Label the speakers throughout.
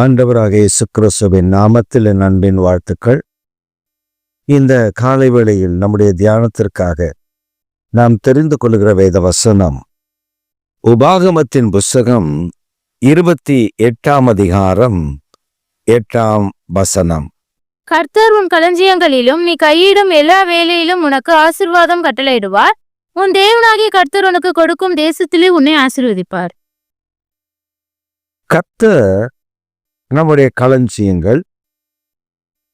Speaker 1: ஆண்டவராக இயேசு கிறிஸ்துவின் நாமத்தில் என் அன்பின் வாழ்த்துக்கள். இந்த காலை வேளையில் நம்முடைய தியானத்திற்காக நாம் தெரிந்து கொள்கிற வேத வசனம் உபாகமத்தின் புஸ்தகம் 28ஆம் அதிகாரம் 8ஆம் வசனம்.
Speaker 2: கர்த்தர் உன் களஞ்சியங்களிலும் நீ கையிடும் எல்லா வேலையிலும் உனக்கு ஆசீர்வாதம் கட்டளையிடுவார். உன் தேவனாகிய கர்த்தர் உனக்கு கொடுக்கும் தேசத்திலே உன்னை ஆசீர்வதிப்பார்.
Speaker 1: கர்த்தர் நம்முடைய களஞ்சியங்கள்,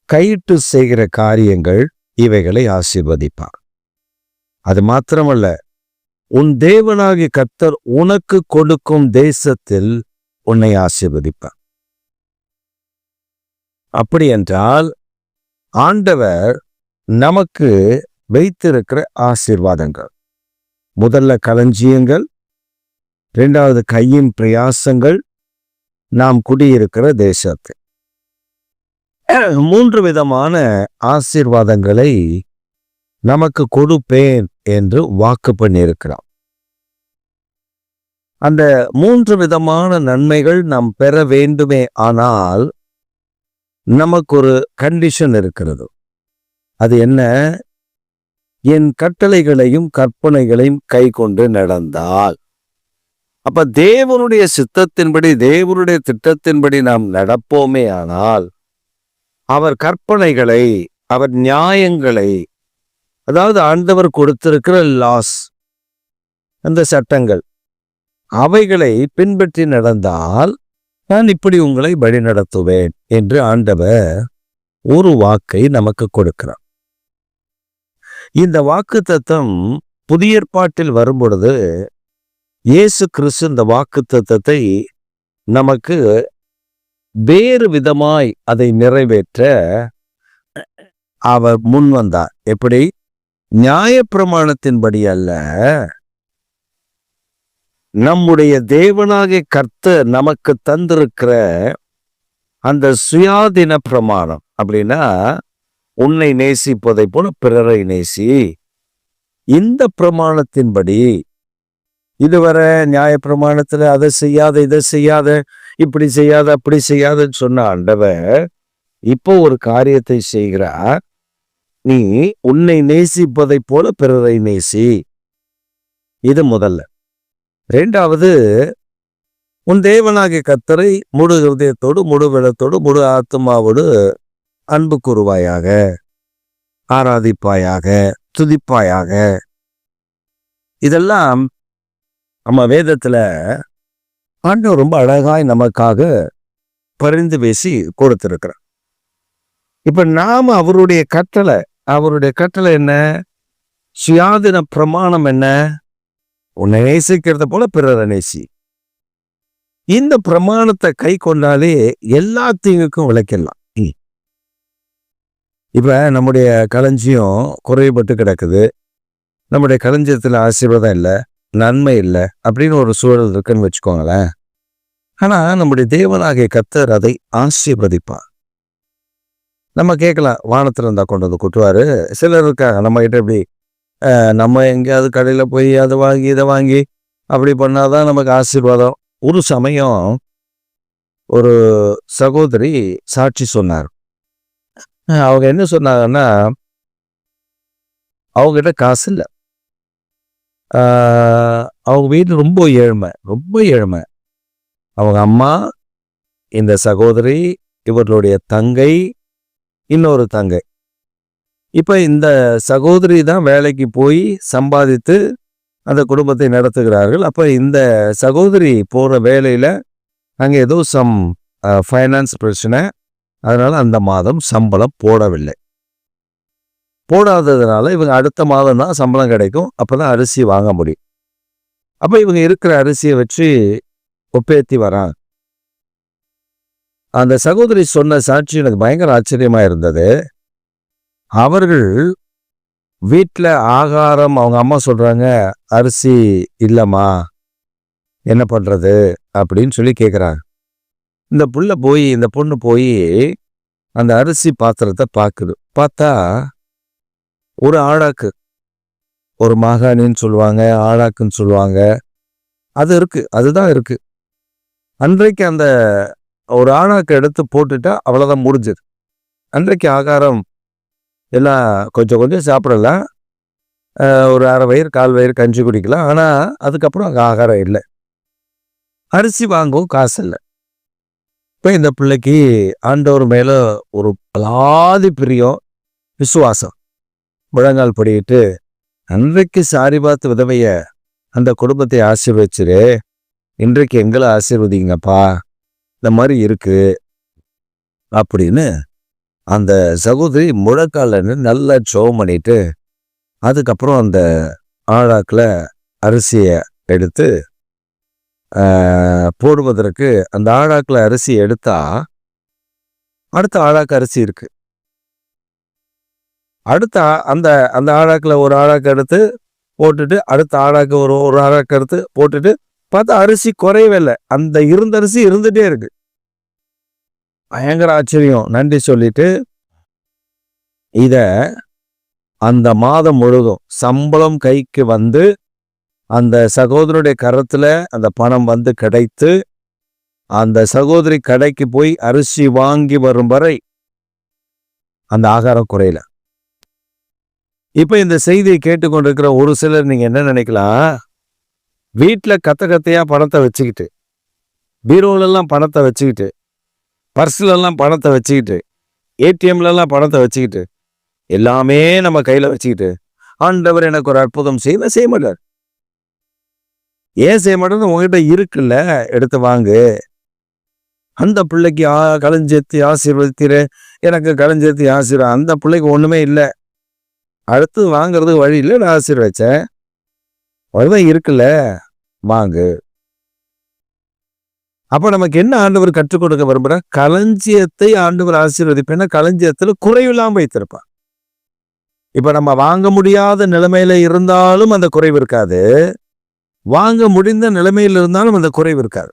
Speaker 1: கையிட்டு செய்கிற காரியங்கள், இவைகளை ஆசீர்வதிப்பார். அது மாத்திரமல்ல, உன் தேவனாகிய கர்த்தர் உனக்கு கொடுக்கும் தேசத்தில் உன்னை ஆசீர்வதிப்பார். அப்படி என்றால் ஆண்டவர் நமக்கு வைத்திருக்கிற ஆசீர்வாதங்கள், முதல்ல களஞ்சியங்கள், இரண்டாவது கையின் பிரயாசங்கள், நாம் குடியிருக்கிற தேசத்தை, மூன்று விதமான ஆசீர்வாதங்களை நமக்கு கொடுப்பேன் என்று வாக்கு பண்ணியிருக்கிறார். அந்த மூன்று விதமான நன்மைகள் நாம் பெற வேண்டுமே ஆனால் நமக்கு ஒரு கண்டிஷன் இருக்கிறது. அது என்ன? என் கட்டளைகளையும் கற்பனைகளையும் கை கொண்டு நடந்தால். அப்ப தேவனுடைய சித்தத்தின்படி, தேவனுடைய திட்டத்தின்படி நாம் நடப்போமே ஆனால் அவர் கற்பனைகளை, அவர் நியாயங்களை, அதாவது ஆண்டவர் கொடுத்திருக்கிற லாஸ், அந்த சட்டங்கள், அவைகளை பின்பற்றி நடந்தால் நான் இப்படி உங்களை வழி நடத்துவேன் என்று ஆண்டவர் ஒரு வாக்கை நமக்கு கொடுக்கிறார். இந்த வாக்குத்தத்தம் புதிய ஏற்பாட்டில் வரும்பொழுது இயேசு கிறிஸ்து இந்த வாக்குத்தத்தத்தை நமக்கு வேறு விதமாய் அதை நிறைவேற்ற அவர் முன் வந்தார். எப்படி? நியாயப்பிரமாணத்தின்படி அல்ல, நம்முடைய தேவனாகிய கர்த்தர் நமக்கு தந்திருக்கிற அந்த சுயாதீன பிரமாணம். அப்படின்னா, உன்னை நேசிப்பதை போல பிறரை நேசி. இந்த பிரமாணத்தின்படி, இதுவரை நியாயப்பிரமாணத்துல அதை செய்யாத, இதை செய்யாத, இப்படி செய்யாத, அப்படி செய்யாதன்னு சொன்ன ஆண்டவர் இப்போ ஒரு காரியத்தை செய்கிறார். நீ உன்னை நேசிப்பதை போல பிறரை நேசி. இது முதல்ல. இரண்டாவது, உன் தேவனாகிய கர்த்தரை முழு ஹிருதயத்தோடு, முழு வெள்ளத்தோடு, முழு ஆத்துமாவோடு அன்பு கூறுவாயாக, ஆராதிப்பாயாக, துதிப்பாயாக. இதெல்லாம் நம்ம வேதத்துல ஆண்டவர் ரொம்ப அழகாய் நமக்காக பரிந்து பேசி கொடுத்திருக்கிறார். இப்ப நாம அவருடைய கட்டளை என்ன? சுயாதீன பிரமாணம் என்ன? உன்னை நேசிக்கிறத போல பிறரை நேசி. இந்த பிரமாணத்தை கை கொண்டாலே எல்லா தீங்குக்கும் விளக்கிடலாம். இப்ப நம்முடைய களஞ்சியம் குறைபட்டு கிடக்குது, நம்முடைய களஞ்சியத்துல ஆசீர்வாதம் இல்லை, நன்மை இல்லை அப்படின்னு ஒரு சூழல் இருக்குன்னு வச்சுக்கோங்களேன். ஆனா நம்முடைய தேவனாகிய கர்த்தர் அதை ஆசீர்வதிப்பார். நம்ம கேட்கலாம், வானத்துல இருந்தா கொண்டு வந்து கொட்டுவாரு. சிலர் இருக்காங்க நம்ம கிட்ட இப்படி, நம்ம எங்கேயாவது கடையில போய் அதை வாங்கி இதை வாங்கி அப்படி பண்ணாதான் நமக்கு ஆசீர்வாதம். ஒரு சமயம் ஒரு சகோதரி சாட்சி சொன்னார். அவங்க என்ன சொன்னாங்கன்னா, அவங்ககிட்ட காசு இல்லை, அவங்க வீட்டு ரொம்ப ஏழ்மை. அவங்க அம்மா, இந்த சகோதரி, இவர்களுடைய தங்கை, இன்னொரு தங்கை. இப்ப இந்த சகோதரி தான் வேலைக்கு போய் சம்பாதித்து அந்த குடும்பத்தை நடத்துகிறார்கள். அப்ப இந்த சகோதரி போற வேலையில அங்க ஏதோ ஃபைனான்ஸ் பிரச்சனை, அதனால அந்த மாதம் சம்பளம் போடாததுனால இவங்க அடுத்த மாதம் தான் சம்பளம் கிடைக்கும், அப்பதான் அரிசி வாங்க முடியும். அப்ப இவங்க இருக்கிற அரிசியை வச்சு ஒப்பேத்தி வராங்க. அந்த சகோதரி சொன்ன சாட்சி எனக்கு பயங்கர ஆச்சரியமா இருந்தது. அவர்கள் வீட்டுல ஆகாரம், அவங்க அம்மா சொல்றாங்க, அரிசி இல்லம்மா, என்ன பண்றது அப்படின்னு சொல்லி கேட்குறாங்க. இந்த பொண்ணு போய் அந்த அரிசி பாத்திரத்தை பார்க்குது. பார்த்தா ஒரு ஆழாக்கு, ஒரு மாகாணின்னு சொல்லுவாங்க, ஆழாக்குன்னு சொல்லுவாங்க, அது இருக்கு, அதுதான் இருக்கு. அன்றைக்கு அந்த ஒரு ஆணாக்கு எடுத்து போட்டுட்டா அவ்வளோதான் முடிஞ்சது. அன்றைக்கு ஆகாரம் எல்லாம் கொஞ்சம் கொஞ்சம் சாப்பிடலாம். ஒரு அரை வயிறு 1/4 வயிறு கஞ்சி குடிக்கலாம். ஆனால் அதுக்கப்புறம் அங்கே ஆகாரம் இல்லை. அரிசி வாங்கவும் காசு இல்லை. இப்போ இந்த பிள்ளைக்கு ஆண்டவர் மேலே ஒரு அலாதி பிரியம், விசுவாசம். முழங்கால் படிக்கிட்டு, அன்றைக்கு சாரிபாத் விதவைய அந்த குடும்பத்தை ஆசீர்வச்சிரு, இன்றைக்கு எங்களை ஆசீர்வதிங்கப்பா, இந்த மாதிரி இருக்கு அப்படின்னு அந்த சகோதரி முழக்கால நல்லா ஜெபம் பண்ணிட்டு, அதுக்கப்புறம் அந்த ஆழாக்கில் அரிசியை எடுத்து போடுவதற்கு, அந்த ஆழாக்கில் அரிசி எடுத்தா அடுத்த ஆழாக்கு அரிசி இருக்கு. அடுத்த அந்த அந்த ஆழாக்கில் ஒரு ஆழாக்கு எடுத்து போட்டுட்டு, அடுத்த ஆழாக்கு ஒரு ஆழாக்கு எடுத்து போட்டுட்டு பார்த்தா அரிசி குறையவே இல்லை. அந்த இருந்த அரிசி இருந்துட்டே இருக்கு. பயங்கர ஆச்சரியம். நன்றி சொல்லிட்டு இத அந்த மாதம் முழுதும் சம்பளம் கைக்கு வந்து அந்த சகோதரனுடைய கரத்துல அந்த பணம் வந்து கிடைத்து, அந்த சகோதரி கடைக்கு போய் அரிசி வாங்கி வரும் வரை அந்த ஆகாரம் குறையல. இப்ப இந்த செய்தியை கேட்டுக்கொண்டிருக்கிற ஒரு சிலர் நீங்க என்ன நினைக்கலாம், வீட்டுல கத்தையா பணத்தை வச்சுக்கிட்டு, பீரோல எல்லாம் பணத்தை வச்சுக்கிட்டு, பர்ஸ்ல எல்லாம் பணத்தை வச்சுக்கிட்டு, ஏடிஎம்ல எல்லாம் பணத்தை வச்சுக்கிட்டு, எல்லாமே நம்ம கையில வச்சுக்கிட்டு, ஆண்டவர் எனக்கு ஒரு அற்புதம் செய்ய மாட்டார். ஏன் செய்ய மாட்டேன்னு உங்ககிட்ட இருக்குல்ல, எடுத்து வாங்கு. அந்த பிள்ளைக்கு களஞ்சேத்தி ஆசீர்வதித்திர, எனக்கு களஞ்சேத்தி ஆசீர்வாதம். அந்த பிள்ளைக்கு ஒண்ணுமே இல்லை, அடுத்து வாங்குறதுக்கு வழி இல்லை, நான் ஆசீர்வச்சேன். அதுதான் இருக்குல்ல, வாங்கு. அப்ப நமக்கு என்ன ஆண்டவர் கற்றுக் கொடுக்க விரும்புற, களஞ்சியத்தை ஆண்டவர் ஆசீர்வதிப்பேன்னா களஞ்சியத்துல குறைவில்லாம வைத்திருப்பான். இப்ப நம்ம வாங்க முடியாத நிலைமையில இருந்தாலும் அந்த குறைவு இருக்காது, வாங்க முடிந்த நிலைமையில் இருந்தாலும் அந்த குறைவு இருக்காது.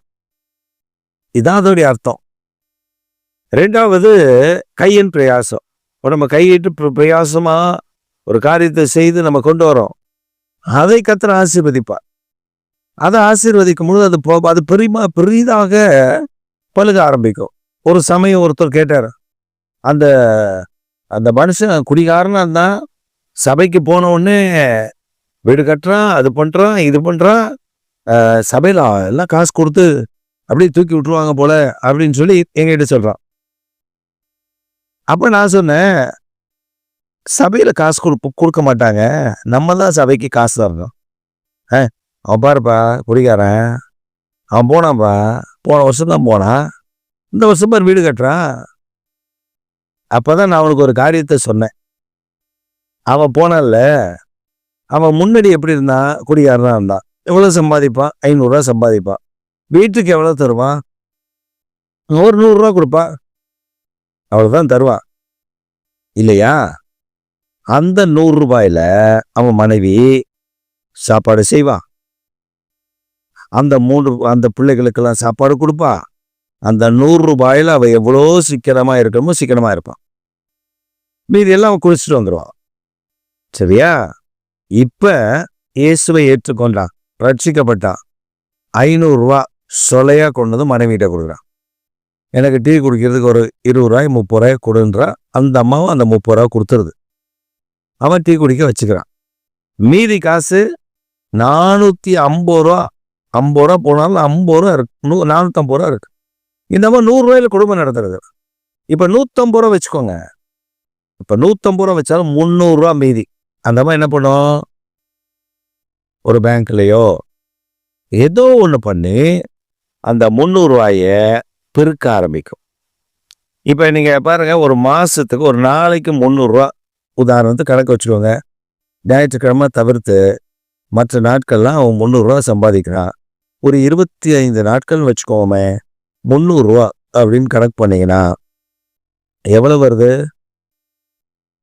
Speaker 1: இதான் அதோடைய அர்த்தம். ரெண்டாவது, கையின் பிரயாசம். நம்ம கையிட்டு பிரயாசமா ஒரு காரியத்தை செய்து நம்ம கொண்டு வரோம், அதை கர்த்தர் ஆசீர்வதிப்பார். அதை ஆசீர்வதிக்கும் பொழுது அது பெரிதாக பழுக ஆரம்பிக்கும். ஒரு சமயம் ஒருத்தர் கேட்டார், அந்த அந்த மனுஷன் குடிகாரனா இருந்தான், சபைக்கு போன உடனே வீடு கட்டுறான், அது பண்றான், இது பண்றான், சபையில எல்லாம் காசு கொடுத்து அப்படியே தூக்கி விட்டுருவாங்க போல அப்படின்னு சொல்லி எங்கிட்ட சொல்றான். அப்ப நான் சொன்னேன், சபையில காசு கொடுக்க மாட்டாங்க, நம்ம தான் சபைக்கு காசு தரணும். அவன் பாருப்பா குடிக்காரன், அவன் போனான்ப்பா, போன வருஷம் தான் போனான், இந்த வருஷம் பாரு வீடு கட்டுறான். அப்பதான் நான் அவனுக்கு ஒரு காரியத்தை சொன்னேன். அவன் போனான்ல, அவன் முன்னாடி எப்படி இருந்தான், குடிகாரனா இருந்தான். எவ்வளவு சம்பாதிப்பான், 500 ரூபா சம்பாதிப்பான். வீட்டுக்கு எவ்வளவு தருவான், ஒரு 100 ரூபா கொடுப்பான், அவ்வளவுதான் தருவான் இல்லையா? அந்த 100 ரூபாயில அவன் மனைவி சாப்பாடு செய்வான், அந்த பிள்ளைகளுக்கெல்லாம் சாப்பாடு கொடுப்பா. அந்த 100 ரூபாயில அவ எவ்வளோ சிக்கனமா இருக்கணுமோ சிக்கனமா இருப்பான். மீதி எல்லாம் அவன் குடிச்சிட்டு வந்துடுவான். சரியா? இப்ப இயேசுவை ஏற்றுக்கொண்டான், ரட்சிக்கப்பட்டான். 500 ரூபா சொலையா கொண்டது மனைவிட்ட கொடுக்குறான். எனக்கு டீ குடிக்கிறதுக்கு ஒரு 20 ரூபாய் 30 ரூபாய் கொடுன்றா. அந்த அம்மாவும் அந்த 30 ரூபா கொடுத்துருது. அவன் டீ குடிக்க வச்சுக்கிறான். மீதி காசு 450 ரூபா, 50 ரூபா போனாலும் 50 ரூபா இருக்கு, 450 ரூபா இருக்கு. இந்த அம்மா 100 ரூபாயில குடும்பம் நடத்துறது. இப்ப 150 ரூபா வச்சுக்கோங்க. இப்ப 150 ரூபா வச்சாலும் 300 ரூபா மீதி. அந்த அம்மா என்ன பண்ணும், ஒரு பேங்க்லயோ ஏதோ ஒண்ணு பண்ணி அந்த 300 ரூபாய பெருக்க ஆரம்பிக்கும். இப்ப நீங்க பாருங்க, ஒரு மாசத்துக்கு ஒரு நாளைக்கு 300 ரூபா உதாரணத்துக்கு கணக்கு வச்சுக்கோங்க. ஞாயிற்றுக்கிழமை தவிர்த்து மற்ற நாட்கள்லாம் அவன் 300 ரூபா சம்பாதிக்கிறான். ஒரு 25 நாட்கள் வச்சுக்கோமே, 300 ரூபா அப்படின்னு கணக்கு பண்ணீங்கன்னா எவ்வளவு வருது?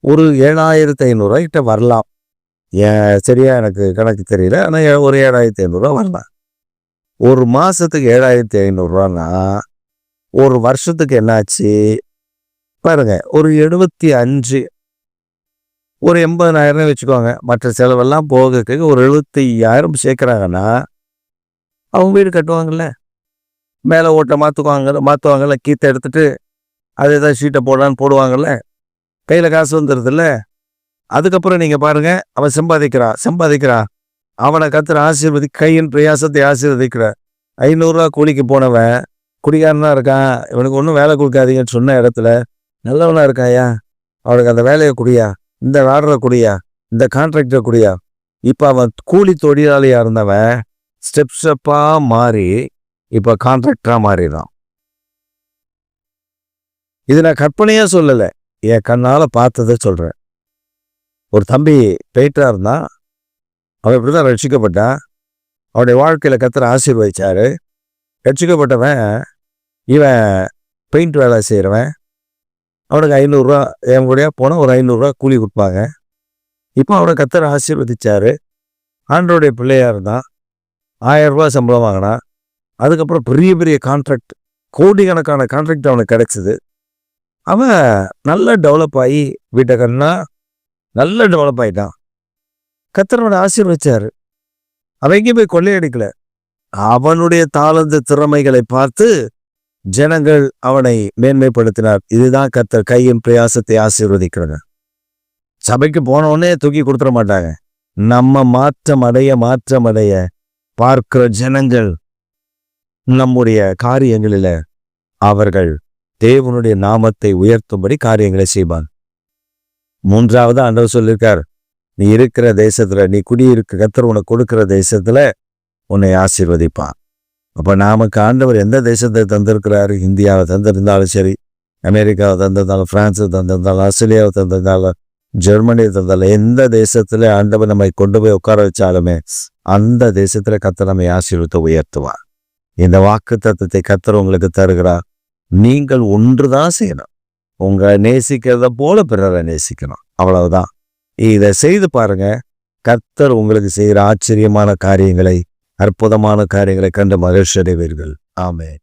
Speaker 1: ஒரு 7500 ரூபாய்கிட்ட வரலாம். சரியா எனக்கு கணக்கு தெரியல, ஆனா ஒரு 7500 ரூபா வரலாம். ஒரு மாசத்துக்கு 7500 ரூபான்னா ஒரு வருஷத்துக்கு என்னாச்சு பாருங்க, ஒரு 75, ஒரு 80,000 வச்சுக்கோங்க. மற்ற செலவெல்லாம் போகிறதுக்கு ஒரு 75,000 சேர்க்கிறாங்கன்னா அவங்க வீடு கட்டுவாங்கல்ல. மேலே ஓட்டை மாற்றுவாங்கல்ல, கீத்தை எடுத்துட்டு அது ஏதாவது ஷீட்டை போடலான்னு போடுவாங்கல்ல, கையில் காசு வந்துடுதுல்ல. அதுக்கப்புறம் நீங்கள் பாருங்க, அவன் சம்பாதிக்கிறான், அவனை கர்த்தர் கையின் பிரயாசத்தை ஆசீர்வதிக்கிறார். 500 கூலிக்கு போனவன் குடிகாரனா இருக்கான், இவனுக்கு ஒன்றும் வேலை கொடுக்காதீங்கன்னு சொன்ன இடத்துல நல்லவனா இருக்காயா, அவனுக்கு அந்த வேலையை குடியா, இந்த ஆர்டரை குடியா, இந்த கான்ட்ராக்டரை குடியா. இப்போ அவன் கூலி தொழிலாளியா இருந்தவன் ஸ்டெப்பாக மாறி இப்போ கான்ட்ராக்டரா மாறிடுறான். இது நான் கற்பனையா சொல்லலை, என் கண்ணால் பார்த்ததை சொல்கிறேன். ஒரு தம்பி பெயிண்டராக இருந்தான், அவன் இப்படி தான் ரட்சிக்கப்பட்டான். அவனுடைய வாழ்க்கையில் கர்த்தர் ஆசீர்வதிச்சாரு. ரட்சிக்கப்பட்டவன் இவன் பெயிண்ட் வேலை செய்கிறவன். அவனுக்கு 500 என் கூடயா போனால் ஒரு 500 கூலி கொடுப்பாங்க. இப்போ அவனை கர்த்தர் ஆசீர்வதிச்சாரு. ஆண்டவருடைய பிள்ளையாக இருந்தான், 1000 சம்பளம் வாங்கினான். அதுக்கப்புறம் பெரிய பெரிய கான்ட்ராக்ட், கோடிக்கணக்கான கான்ட்ராக்ட் அவனுக்கு கிடைச்சிது. அவன் நல்லா டெவலப் ஆகி வீட்டை நல்லா டெவலப் ஆகிட்டான். கர்த்தர் அவனை ஆசீர்வதிச்சாரு. அவன் எங்கேயும் போய் கொள்ளையடிக்கல. அவனுடைய தாளந்து திறமைகளை பார்த்து ஜனங்கள் அவனை மேன்மைப்படுத்தினார். இதுதான் கர்த்தர் கையின் பிரயாசத்தை ஆசீர்வதிக்கிறாங்க. சபைக்கு போனோடனே தூக்கி கொடுத்துட மாட்டாங்க. நம்ம மாற்றம் அடைய பார்க்கிற ஜனங்கள் நம்முடைய காரியங்களில அவர்கள் தேவனுடைய நாமத்தை உயர்த்தும்படி காரியங்களை செய்வான். 3வது ஆண்டவர் சொல்லியிருக்கார், நீ இருக்கிற தேசத்துல, நீ குடியிருக்க கர்த்தர் உனக்கு கொடுக்கிற தேசத்துல உன்னை ஆசீர்வதிப்பான். அப்ப நமக்கு ஆண்டவர் எந்த தேசத்தை தந்திருக்கிறாரு, இந்தியாவை தந்திருந்தாலும் சரி, அமெரிக்காவை தந்திருந்தாலும், பிரான்ஸை தந்திருந்தாலும், ஆஸ்திரேலியாவை தந்திருந்தாலும், ஜெர்மனியை தந்தாலும், எந்த தேசத்துல ஆண்டவர் நம்மை கொண்டு போய் உட்கார வச்சாலுமே அந்த தேசத்துல கர்த்தர் நம்மை ஆசீர்வதித்து உயர்த்துவார். இந்த வாக்குத்தத்தத்தை கர்த்தர் உங்களுக்கு தருகிறார். நீங்கள் ஒன்றுதான் செய்யணும், உங்களை நேசிக்கிறத போல பிறரை நேசிக்கணும், அவ்வளவுதான். இதை செய்து பாருங்க, கர்த்தர் உங்களுக்கு செய்கிற ஆச்சரியமான காரியங்களை, அற்புதமான காரியங்களை கண்டு மகிழ்ச்சி அடைவீர்கள். ஆமென்.